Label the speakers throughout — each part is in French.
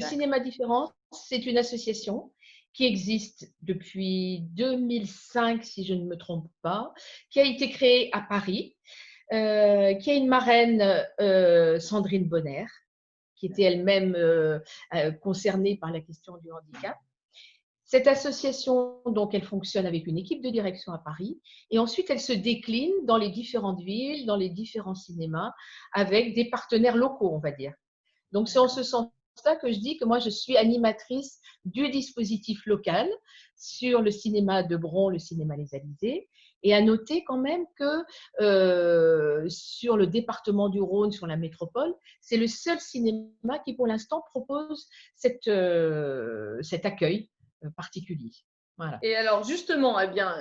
Speaker 1: Cinéma Différence, c'est une association qui existe depuis 2005, si je ne me trompe pas, qui a été créée à Paris, qui a une marraine, Sandrine Bonner, qui était elle-même concernée par la question du handicap. Cette association, donc, elle fonctionne avec une équipe de direction à Paris et ensuite elle se décline dans les différentes villes, dans les différents cinémas, avec des partenaires locaux, on va dire. Donc, c'est en ce sens-là que je dis que moi, je suis animatrice du dispositif local sur le cinéma de Bron, le cinéma Les Alizés. Et à noter quand même que sur le département du Rhône, sur la métropole, c'est le seul cinéma qui, pour l'instant, propose cet accueil particulier. Voilà.
Speaker 2: Et alors justement, eh bien,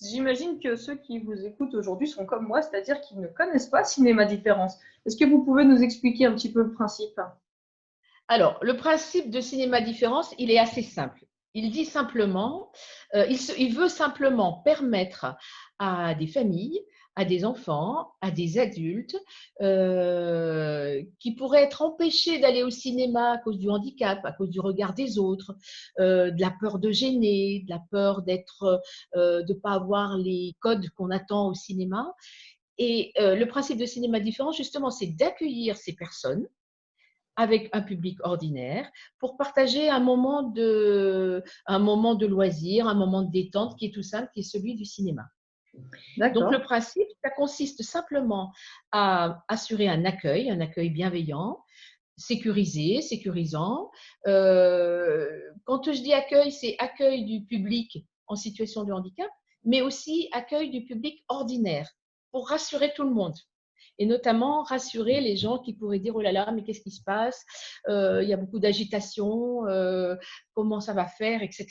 Speaker 2: j'imagine que ceux qui vous écoutent aujourd'hui sont comme moi, c'est-à-dire qu'ils ne connaissent pas Cinéma Différence. Est-ce que vous pouvez nous expliquer un petit peu le principe?
Speaker 1: Alors, le principe de Cinéma Différence, il est assez simple. Il dit simplement, il veut simplement permettre à des familles, à des enfants, à des adultes qui pourraient être empêchés d'aller au cinéma à cause du handicap, à cause du regard des autres, de la peur de gêner, de la peur de ne pas avoir les codes qu'on attend au cinéma. Et le principe de Cinéma Différent, justement, c'est d'accueillir ces personnes avec un public ordinaire pour partager un moment de loisir, un moment de détente qui est tout simple, qui est celui du cinéma. Donc, le principe, ça consiste simplement à assurer un accueil bienveillant, sécurisé, sécurisant. Quand je dis accueil, c'est accueil du public en situation de handicap, mais aussi accueil du public ordinaire pour rassurer tout le monde. Et notamment rassurer les gens qui pourraient dire « Oh là là, mais qu'est-ce qui se passe? Il y a beaucoup d'agitation, comment ça va faire, etc. »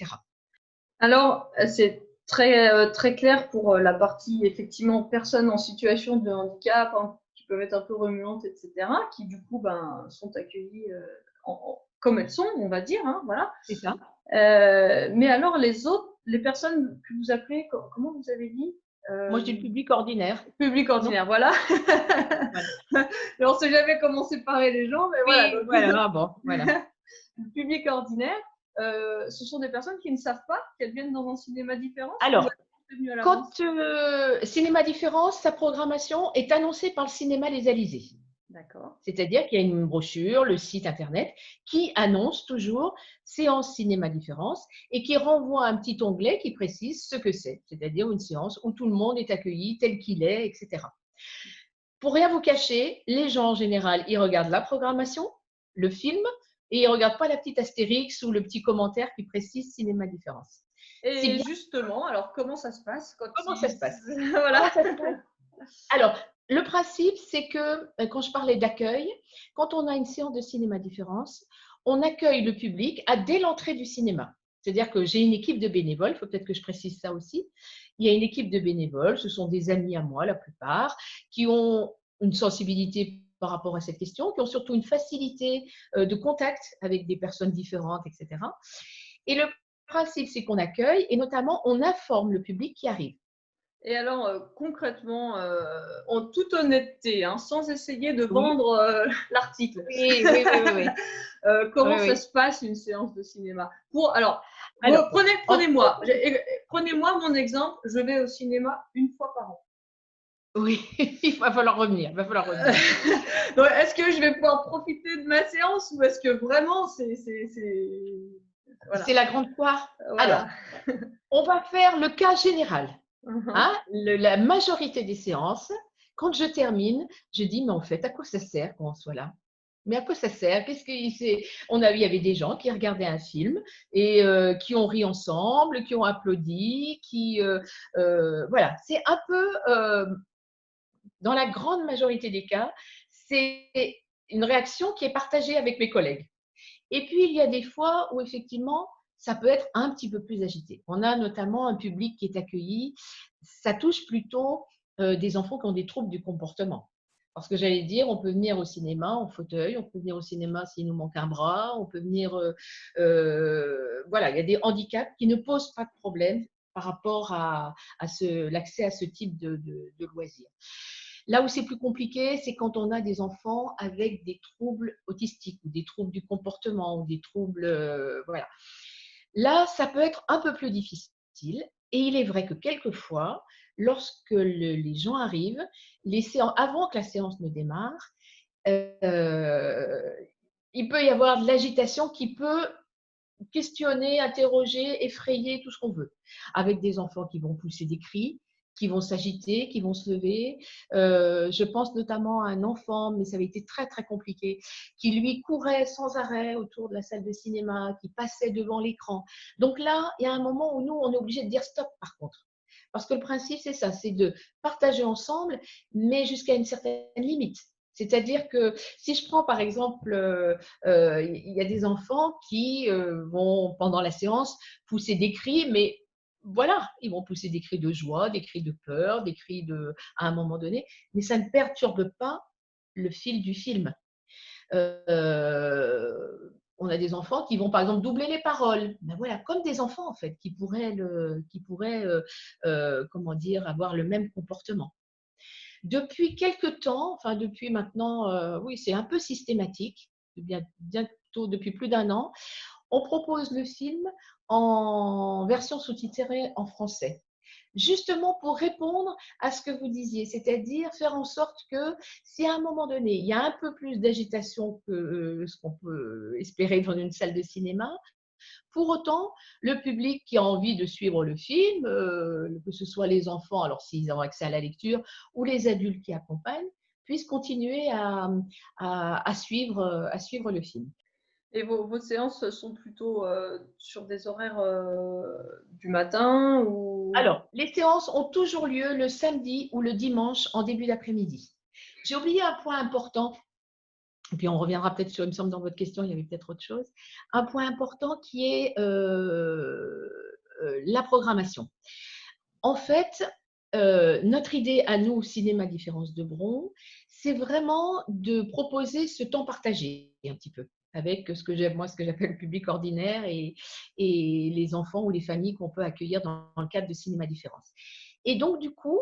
Speaker 2: Alors, c'est très clair pour la partie, effectivement, personnes en situation de handicap, hein, qui peuvent être un peu remuantes, etc., qui du coup sont accueillies comme elles sont, on va dire, hein, voilà.
Speaker 1: C'est ça.
Speaker 2: Mais alors, les autres, les personnes que vous appelez, comment vous avez dit?
Speaker 1: Moi, je dis le public ordinaire.
Speaker 2: Public ordinaire,
Speaker 1: Non,
Speaker 2: voilà.
Speaker 1: voilà.
Speaker 2: Et on ne sait jamais comment séparer les gens, mais voilà.
Speaker 1: Oui,
Speaker 2: Donc,
Speaker 1: voilà, bon, voilà.
Speaker 2: le public ordinaire, ce sont des personnes qui ne savent pas qu'elles viennent dans un cinéma différent.
Speaker 1: Alors,
Speaker 2: À
Speaker 1: quand Cinéma Différence, sa programmation est annoncée par le cinéma Les Alizés.
Speaker 2: D'accord.
Speaker 1: C'est-à-dire qu'il y a une brochure, le site internet, qui annonce toujours séance Cinéma Différence et qui renvoie un petit onglet qui précise ce que c'est, c'est-à-dire une séance où tout le monde est accueilli tel qu'il est, etc. Pour rien vous cacher, les gens en général, ils regardent la programmation, le film, et ils ne regardent pas la petite astérix ou le petit commentaire qui précise Cinéma Différence.
Speaker 2: Et justement, alors comment ça se passe
Speaker 1: Comment ça se passe?
Speaker 2: Voilà.
Speaker 1: Comment ça se passe? Alors, le principe, c'est que quand je parlais d'accueil, quand on a une séance de Cinéma Différence, on accueille le public dès l'entrée du cinéma. C'est-à-dire que j'ai une équipe de bénévoles, il faut peut-être que je précise ça aussi. Il y a une équipe de bénévoles, ce sont des amis à moi la plupart, qui ont une sensibilité par rapport à cette question, qui ont surtout une facilité de contact avec des personnes différentes, etc. Et le principe, c'est qu'on accueille et notamment on informe le public qui arrive.
Speaker 2: Et alors, concrètement, en toute honnêteté, hein, sans essayer de
Speaker 1: Oui,
Speaker 2: vendre l'article,
Speaker 1: oui, oui, oui, oui, oui.
Speaker 2: comment
Speaker 1: Oui,
Speaker 2: ça
Speaker 1: oui.
Speaker 2: se passe une séance de cinéma? Alors,
Speaker 1: Alors,
Speaker 2: prenez-moi. Prenez-moi mon exemple, je vais au cinéma une fois par an.
Speaker 1: oui, il va falloir revenir. Il va falloir revenir.
Speaker 2: Donc, est-ce que je vais pouvoir profiter de ma séance ou est-ce que vraiment
Speaker 1: C'est
Speaker 2: voilà.
Speaker 1: la grande poire. Alors,
Speaker 2: Voilà.
Speaker 1: on va faire le cas général.
Speaker 2: Mhm.
Speaker 1: Hein, la majorité des séances, quand je termine, je dis, mais en fait, à quoi ça sert qu'on soit là? Mais à quoi ça sert? Il y avait des gens qui regardaient un film et qui ont ri ensemble, qui ont applaudi, voilà. C'est un peu, dans la grande majorité des cas, c'est une réaction qui est partagée avec mes collègues. Et puis, il y a des fois où effectivement, ça peut être un petit peu plus agité. On a notamment un public qui est accueilli. Ça touche plutôt des enfants qui ont des troubles du comportement. Parce que j'allais dire, on peut venir au cinéma en fauteuil, on peut venir au cinéma s'il nous manque un bras, on peut venir… voilà, il y a des handicaps qui ne posent pas de problème par rapport à l'accès à ce type de loisirs. Là où c'est plus compliqué, c'est quand on a des enfants avec des troubles autistiques ou des troubles du comportement ou des troubles, voilà. Là, ça peut être un peu plus difficile. Et il est vrai que quelquefois, lorsque les gens arrivent, avant que la séance ne démarre, euh, il peut y avoir de l'agitation qui peut questionner, interroger, effrayer, tout ce qu'on veut. Avec des enfants qui vont pousser des cris, qui vont s'agiter, qui vont se lever. Je pense notamment à un enfant, mais ça avait été très très compliqué, qui lui courait sans arrêt autour de la salle de cinéma, qui passait devant l'écran. Donc là, il y a un moment où nous, on est obligé de dire stop par contre. Parce que le principe, c'est ça, c'est de partager ensemble, mais jusqu'à une certaine limite. C'est-à-dire que si je prends par exemple, il y a des enfants qui vont, pendant la séance, pousser des cris, mais voilà, ils vont pousser des cris de joie, des cris de peur, des cris à un moment donné, mais ça ne perturbe pas le fil du film. On a des enfants qui vont par exemple doubler les paroles, ben voilà, comme des enfants en fait, qui pourraient comment dire, avoir le même comportement. Depuis quelques temps, enfin depuis maintenant, oui, c'est un peu systématique, bientôt depuis plus d'un an, on propose le film en version sous-titrée en français. Justement pour répondre à ce que vous disiez, c'est-à-dire faire en sorte que si à un moment donné, il y a un peu plus d'agitation que ce qu'on peut espérer dans une salle de cinéma, pour autant, le public qui a envie de suivre le film, que ce soit les enfants, alors s'ils ont accès à la lecture, ou les adultes qui accompagnent, puissent continuer à suivre le film.
Speaker 2: Et vos séances sont plutôt sur des horaires du matin ou…
Speaker 1: Alors, les séances ont toujours lieu le samedi ou le dimanche en début d'après-midi. J'ai oublié un point important, et puis on reviendra peut-être sur, il me semble dans votre question, il y avait peut-être autre chose, un point important qui est la programmation. En fait, notre idée à nous, Cinéma Différence de Bron, c'est vraiment de proposer ce temps partagé un petit peu avec ce que j'appelle le public ordinaire et les enfants ou les familles qu'on peut accueillir dans le cadre de Cinéma Différence. Et donc, du coup,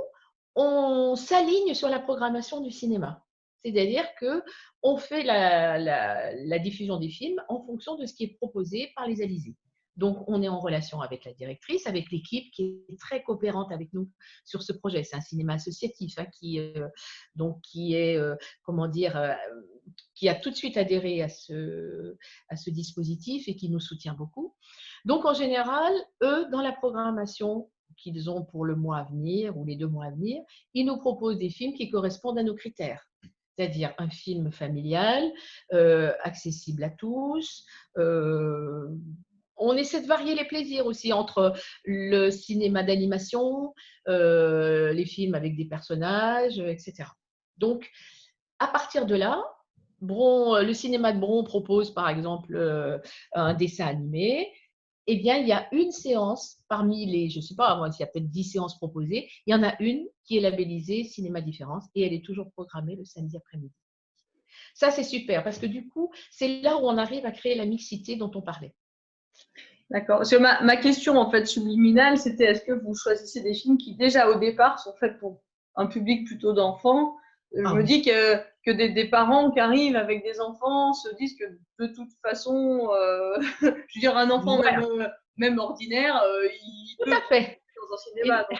Speaker 1: on s'aligne sur la programmation du cinéma. C'est-à-dire qu'on fait la diffusion des films en fonction de ce qui est proposé par les Alizés. Donc, on est en relation avec la directrice, avec l'équipe qui est très coopérante avec nous sur ce projet. C'est un cinéma associatif qui est, comment dire, qui a tout de suite adhéré à ce dispositif et qui nous soutient beaucoup. Donc, en général, eux, dans la programmation qu'ils ont pour le mois à venir ou les 2 mois à venir, ils nous proposent des films qui correspondent à nos critères. C'est-à-dire un film familial, accessible à tous, on essaie de varier les plaisirs aussi entre le cinéma d'animation, les films avec des personnages, etc. Donc, à partir de là, le cinéma de Bron propose par exemple un dessin animé. Eh bien, il y a une séance parmi les, je ne sais pas, il y a peut-être 10 séances proposées, il y en a une qui est labellisée Cinéma Différence et elle est toujours programmée le samedi après-midi. Ça, c'est super parce que du coup, c'est là où on arrive à créer la mixité dont on parlait.
Speaker 2: D'accord. Parce que ma question en fait subliminale, c'était est-ce que vous choisissez des films qui déjà au départ sont faits pour un public plutôt d'enfants? Je me dis que des parents qui arrivent avec des enfants se disent que de toute façon, je veux dire un enfant même ordinaire, il
Speaker 1: Tout
Speaker 2: peut
Speaker 1: à fait.
Speaker 2: dans un cinéma. Donc,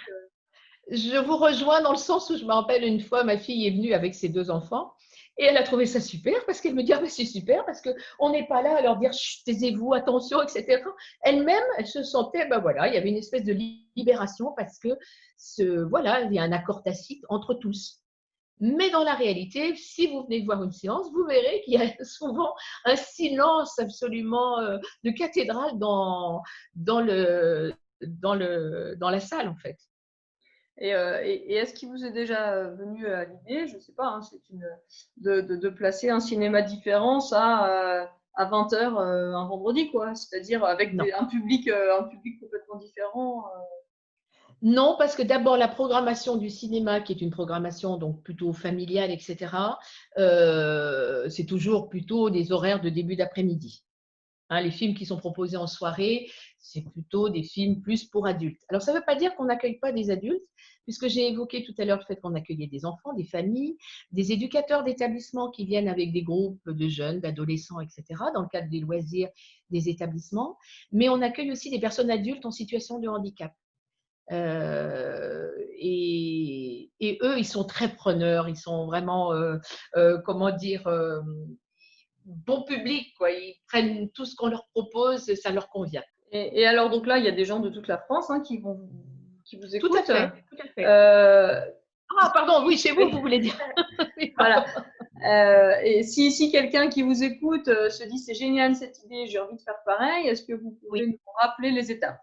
Speaker 1: je vous rejoins dans le sens où je me rappelle une fois, ma fille est venue avec ses 2 enfants et elle a trouvé ça super parce qu'elle me dit ah, ben c'est super parce qu'on n'est pas là à leur dire taisez-vous, attention, etc. Elle-même, elle se sentait, ben voilà, il y avait une espèce de libération parce que voilà, il y a un accord tacite entre tous. Mais dans la réalité, si vous venez de voir une séance, vous verrez qu'il y a souvent un silence absolument de cathédrale dans la salle en fait.
Speaker 2: et est-ce qu'il vous est déjà venu à l'idée, je ne sais pas, hein, de placer un cinéma différence à 20h un vendredi, quoi, c'est-à-dire avec
Speaker 1: Non.
Speaker 2: un public complètement différent.
Speaker 1: Non, parce que d'abord, la programmation du cinéma, qui est une programmation donc plutôt familiale, etc., c'est toujours plutôt des horaires de début d'après-midi. Hein, les films qui sont proposés en soirée, c'est plutôt des films plus pour adultes. Alors, ça ne veut pas dire qu'on n'accueille pas des adultes, puisque j'ai évoqué tout à l'heure le fait qu'on accueillait des enfants, des familles, des éducateurs d'établissements qui viennent avec des groupes de jeunes, d'adolescents, etc., dans le cadre des loisirs des établissements. Mais on accueille aussi des personnes adultes en situation de handicap. Et eux, ils sont très preneurs, ils sont vraiment, comment dire, bon public, quoi. Ils prennent tout ce qu'on leur propose, ça leur convient.
Speaker 2: Et alors, donc là, il y a des gens de toute la France hein, qui vous
Speaker 1: Tout à
Speaker 2: écoutent.
Speaker 1: fait, tout à fait.
Speaker 2: Euh,
Speaker 1: Ah, pardon, oui, chez vous, vous voulez dire. Oui,
Speaker 2: voilà. Et si quelqu'un qui vous écoute se dit c'est génial cette idée, j'ai envie de faire pareil, est-ce que vous pouvez
Speaker 1: oui.
Speaker 2: nous rappeler les étapes?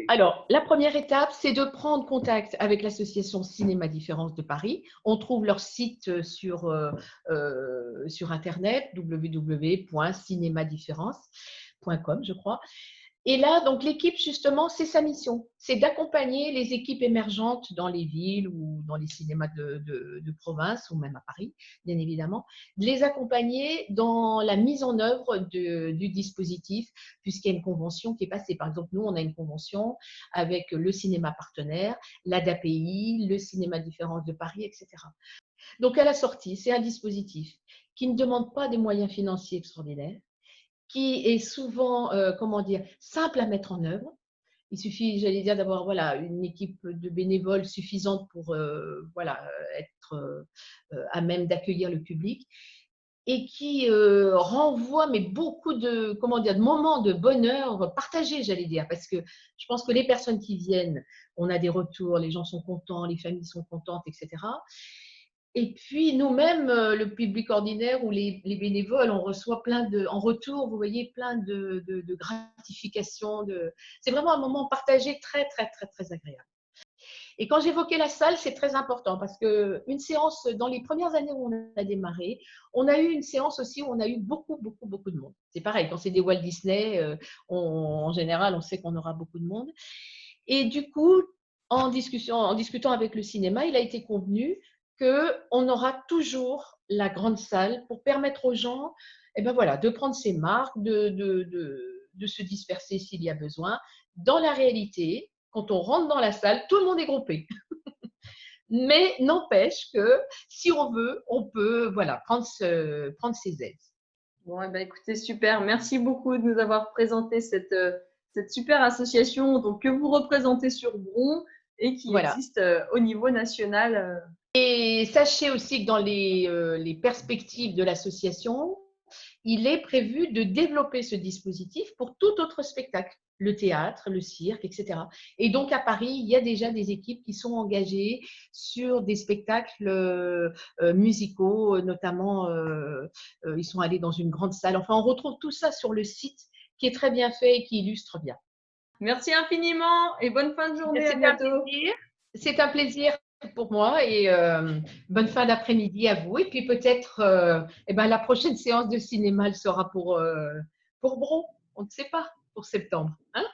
Speaker 1: Alors, la première étape, c'est de prendre contact avec l'association Cinéma Différence de Paris. On trouve leur site sur Internet, www.cinémadiférence.com, je crois. Et là, donc l'équipe, justement, c'est sa mission. C'est d'accompagner les équipes émergentes dans les villes ou dans les cinémas de province, ou même à Paris, bien évidemment, de les accompagner dans la mise en œuvre du dispositif, puisqu'il y a une convention qui est passée. Par exemple, nous, on a une convention avec le cinéma partenaire, l'ADAPI, le Cinéma Différence de Paris, etc. Donc, à la sortie, c'est un dispositif qui ne demande pas des moyens financiers extraordinaires, qui est souvent, comment dire, simple à mettre en œuvre. Il suffit, j'allais dire, d'avoir voilà, une équipe de bénévoles suffisante pour voilà, être à même d'accueillir le public et qui renvoie mais beaucoup de, comment dire, de moments de bonheur partagés, j'allais dire, parce que je pense que les personnes qui viennent, on a des retours, les gens sont contents, les familles sont contentes, etc. Et puis nous-mêmes, le public ordinaire ou les bénévoles, on reçoit en retour, vous voyez, plein de gratifications. C'est vraiment un moment partagé très, très, très, très agréable. Et quand j'évoquais la salle, c'est très important parce qu'une séance, dans les premières années où on a démarré, on a eu une séance aussi où on a eu beaucoup, beaucoup, beaucoup de monde. C'est pareil, quand c'est des Walt Disney, en général, on sait qu'on aura beaucoup de monde. Et du coup, en discutant avec le cinéma, il a été convenu qu'on aura toujours la grande salle pour permettre aux gens ben voilà, de prendre ses marques, de se disperser s'il y a besoin. Dans la réalité, quand on rentre dans la salle, tout le monde est groupé. Mais n'empêche que si on veut, on peut voilà, prendre ses aises.
Speaker 2: Bon, eh ben, écoutez, super. Merci beaucoup de nous avoir présenté cette super association donc, que vous représentez sur Bron et qui
Speaker 1: Voilà.
Speaker 2: existe au niveau national.
Speaker 1: Et sachez aussi que dans les perspectives de l'association, il est prévu de développer ce dispositif pour tout autre spectacle, le théâtre, le cirque, etc. Et donc à Paris, il y a déjà des équipes qui sont engagées sur des spectacles musicaux, notamment ils sont allés dans une grande salle. Enfin, on retrouve tout ça sur le site qui est très bien fait et qui illustre bien.
Speaker 2: Merci infiniment et bonne fin de journée. À bientôt.
Speaker 1: C'est un plaisir pour moi et bonne fin d'après-midi à vous. Et puis peut-être la prochaine séance de cinéma, elle sera pour Bron. On ne sait pas, pour septembre. Hein?